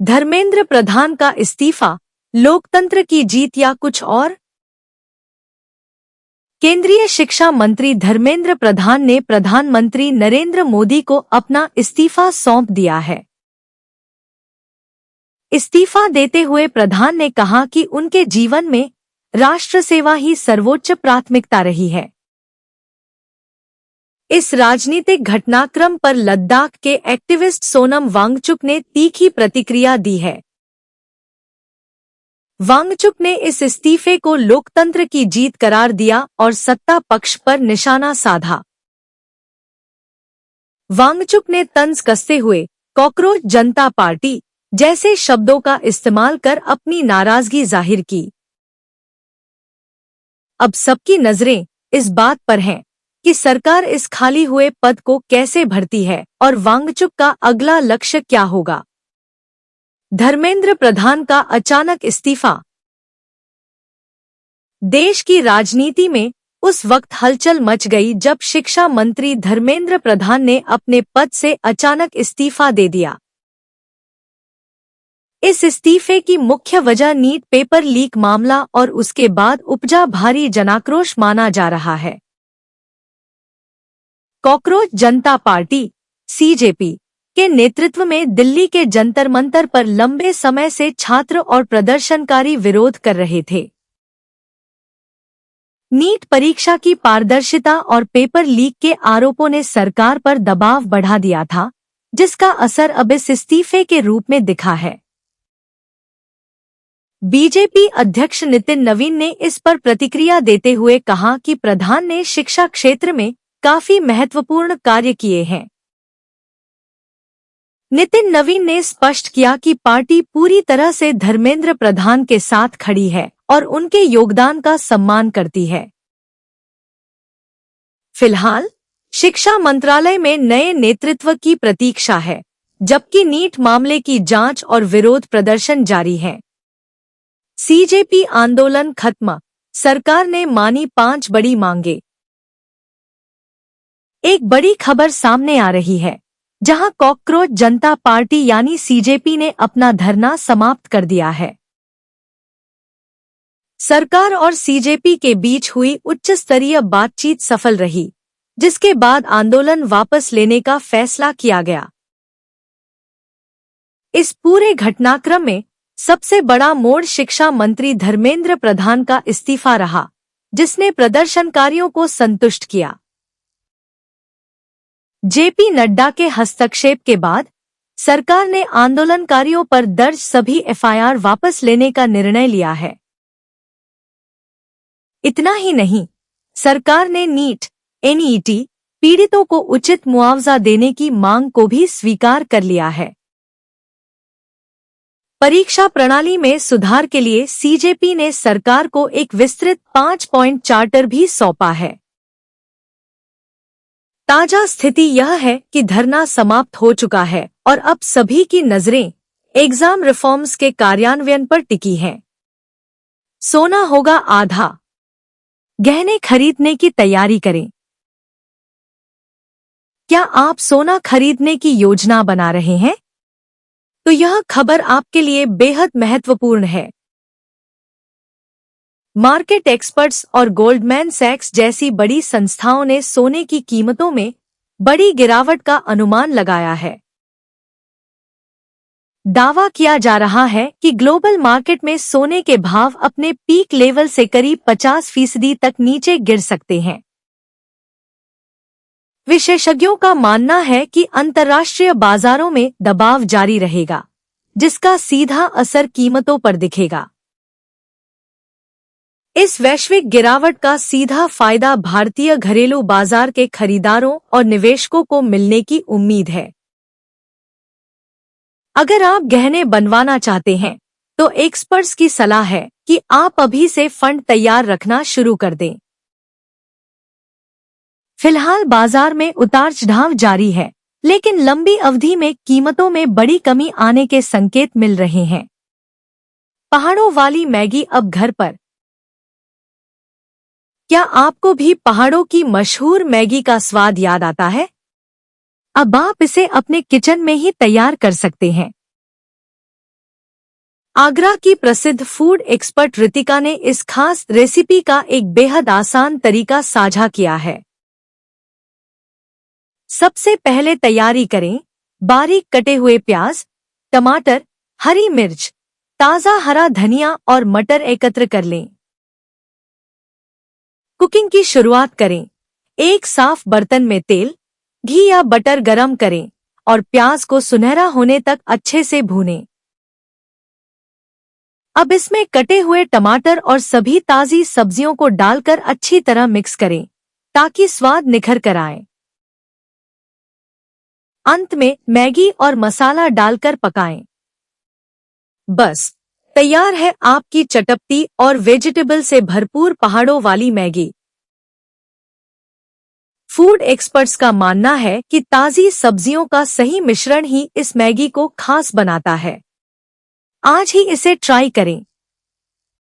धर्मेंद्र प्रधान का इस्तीफा, लोकतंत्र की जीत या कुछ और? केंद्रीय शिक्षा मंत्री धर्मेंद्र प्रधान ने प्रधानमंत्री नरेंद्र मोदी को अपना इस्तीफा सौंप दिया है। इस्तीफा देते हुए प्रधान ने कहा कि उनके जीवन में राष्ट्र सेवा ही सर्वोच्च प्राथमिकता रही है। इस राजनीतिक घटनाक्रम पर लद्दाख के एक्टिविस्ट सोनम वांगचुक ने तीखी प्रतिक्रिया दी है। वांगचुक ने इस इस्तीफे को लोकतंत्र की जीत करार दिया और सत्ता पक्ष पर निशाना साधा। वांगचुक ने तंज कसते हुए कॉकरोच जनता पार्टी जैसे शब्दों का इस्तेमाल कर अपनी नाराजगी जाहिर की। अब सबकी नजरें इस बात पर हैं कि सरकार इस खाली हुए पद को कैसे भरती है और वांगचुक का अगला लक्ष्य क्या होगा। धर्मेंद्र प्रधान का अचानक इस्तीफा। देश की राजनीति में उस वक्त हलचल मच गई जब शिक्षा मंत्री धर्मेंद्र प्रधान ने अपने पद से अचानक इस्तीफा दे दिया। इस इस्तीफे की मुख्य वजह नीट पेपर लीक मामला और उसके बाद उपजा भारी जनाक्रोश माना जा रहा है। कॉकरोच जनता पार्टी (सीजेपी) के नेतृत्व में दिल्ली के जंतर मंतर पर लंबे समय से छात्र और प्रदर्शनकारी विरोध कर रहे थे। नीट परीक्षा की पारदर्शिता और पेपर लीक के आरोपों ने सरकार पर दबाव बढ़ा दिया था, जिसका असर अब इस इस्तीफे के रूप में दिखा है। बीजेपी अध्यक्ष नितिन नवीन ने इस पर प्रतिक्रिया देते हुए कहा कि प्रधान ने शिक्षा क्षेत्र में काफी महत्वपूर्ण कार्य किए हैं। नितिन नवीन ने स्पष्ट किया कि पार्टी पूरी तरह से धर्मेंद्र प्रधान के साथ खड़ी है और उनके योगदान का सम्मान करती है। फिलहाल शिक्षा मंत्रालय में नए नेतृत्व की प्रतीक्षा है, जबकि नीट मामले की जांच और विरोध प्रदर्शन जारी है। सीजेपी आंदोलन खत्म, सरकार ने मानी 5 बड़ी मांगे। एक बड़ी खबर सामने आ रही है, जहां कॉकरोच जनता पार्टी यानी सीजेपी ने अपना धरना समाप्त कर दिया है। सरकार और सीजेपी के बीच हुई उच्च स्तरीय बातचीत सफल रही, जिसके बाद आंदोलन वापस लेने का फैसला किया गया। इस पूरे घटनाक्रम में सबसे बड़ा मोड़ शिक्षा मंत्री धर्मेंद्र प्रधान का इस्तीफा रहा, जिसने प्रदर्शनकारियों को संतुष्ट किया। जेपी नड्डा के हस्तक्षेप के बाद सरकार ने आंदोलनकारियों पर दर्ज सभी एफआईआर वापस लेने का निर्णय लिया है। इतना ही नहीं, सरकार ने नीट एनईटी पीड़ितों को उचित मुआवजा देने की मांग को भी स्वीकार कर लिया है। परीक्षा प्रणाली में सुधार के लिए सीजेपी ने सरकार को एक विस्तृत 5 पॉइंट चार्टर भी सौंपा है। ताजा स्थिति यह है कि धरना समाप्त हो चुका है और अब सभी की नजरें एग्जाम रिफॉर्म्स के कार्यान्वयन पर टिकी हैं। सोना होगा आधा, गहने खरीदने की तैयारी करें। क्या आप सोना खरीदने की योजना बना रहे हैं? तो यह खबर आपके लिए बेहद महत्वपूर्ण है। मार्केट एक्सपर्ट्स और गोल्डमैन सैक्स जैसी बड़ी संस्थाओं ने सोने की कीमतों में बड़ी गिरावट का अनुमान लगाया है। दावा किया जा रहा है कि ग्लोबल मार्केट में सोने के भाव अपने पीक लेवल से करीब 50% तक नीचे गिर सकते हैं। विशेषज्ञों का मानना है कि अंतर्राष्ट्रीय बाजारों में दबाव जारी रहेगा, जिसका सीधा असर कीमतों पर दिखेगा। इस वैश्विक गिरावट का सीधा फायदा भारतीय घरेलू बाजार के खरीदारों और निवेशकों को मिलने की उम्मीद है। अगर आप गहने बनवाना चाहते हैं, तो एक्सपर्ट्स की सलाह है कि आप अभी से फंड तैयार रखना शुरू कर दें। फिलहाल बाजार में उतार चढ़ाव जारी है, लेकिन लंबी अवधि में कीमतों में बड़ी कमी आने के संकेत मिल रहे हैं। पहाड़ों वाली मैगी अब घर पर। क्या आपको भी पहाड़ों की मशहूर मैगी का स्वाद याद आता है? अब आप इसे अपने किचन में ही तैयार कर सकते हैं। आगरा की प्रसिद्ध फूड एक्सपर्ट रितिका ने इस खास रेसिपी का एक बेहद आसान तरीका साझा किया है। सबसे पहले तैयारी करें। बारीक कटे हुए प्याज, टमाटर, हरी मिर्च, ताज़ा हरा धनिया और मटर एकत्र कर लें। कुकिंग की शुरुआत करें। एक साफ बर्तन में तेल, घी या बटर गरम करें और प्याज को सुनहरा होने तक अच्छे से भूनें। अब इसमें कटे हुए टमाटर और सभी ताज़ी सब्जियों को डालकर अच्छी तरह मिक्स करें ताकि स्वाद निखर कर आए। अंत में मैगी और मसाला डालकर पकाएं। बस तैयार है आपकी चटपटी और वेजिटेबल से भरपूर पहाड़ों वाली मैगी। फूड एक्सपर्ट्स का मानना है कि ताज़ी सब्जियों का सही मिश्रण ही इस मैगी को खास बनाता है। आज ही इसे ट्राई करें।